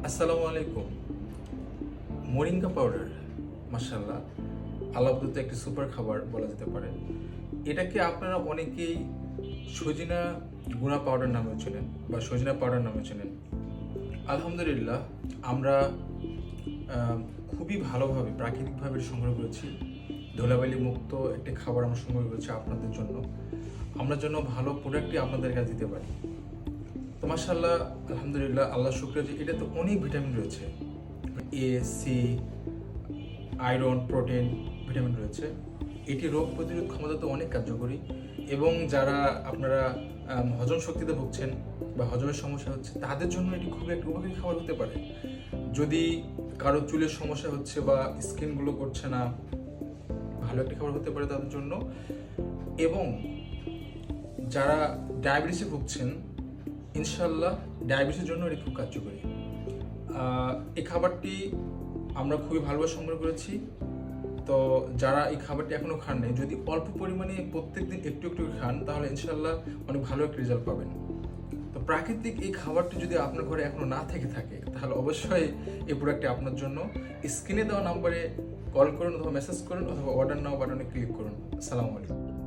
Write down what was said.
আসসালামু আলাইকুম। Moringa powder মাশাআল্লাহ আল্লাহ প্রদত্ত একটি সুপার খাবার বলা যেতে পারে। এটাকে আপনারা অনেকেই সজিনা গুঁড়া পাউডার নামেও চেনেন বা সজিনা পাউডার নামেও চেনেন। আলহামদুলিল্লাহ আমরা খুবই ভালোভাবে প্রাকৃতিকভাবে এটি সংগ্রহ করেছি। ধুলাবালি মুক্ত একটি খাবার আমরা সংগ্রহ করেছি আপনাদের জন্য। আমরা যেন ভালো প্রোডাক্টই আপনাদের কাছে দিতে পারি। তো মাশাআল্লাহ আলহামদুলিল্লাহ আল্লাহ শুকরিয়া যে এটাতে অনেক ভিটামিন রয়েছে, A C iron protein vitamin রয়েছে। এটি রোগ প্রতিরোধ ক্ষমতাতে অনেক কার্যকরী এবং যারা আপনারা হজম শক্তিতে ভুগছেন বা হজমের সমস্যা হচ্ছে তাদের জন্য এটি খুবই একটা উপকারী খাবার হতে পারে। যদি কারো চুলের সমস্যা হচ্ছে বা স্কিন গ্লো করছে না, ভালো একটি খাবার হতে পারে তাদের জন্য। এবং যারা ডায়াবেটিসে ভুগছেন, ইনশাল্লাহ ডায়াবেটিসের জন্য এটি খুব কার্যকরী। এই খাবারটি আমরা খুবই ভালোভাবে সংগ্রহ করেছি। তো যারা এই খাবারটি এখনও খান নাই, যদি অল্প পরিমাণে প্রত্যেকদিন একটু একটু খান তাহলে ইনশাল্লাহ অনেক ভালো একটা রেজাল্ট পাবেন। তো প্রাকৃতিক এই খাবারটি যদি আপনার ঘরে এখনও না থেকে থাকে তাহলে অবশ্যই এই প্রোডাক্টটি আপনার জন্য। স্ক্রিনে দেওয়া নাম্বারে কল করুন অথবা মেসেজ করুন অথবা অর্ডার নাও বাটনে ক্লিক করুন। আসসালামু আলাইকুম।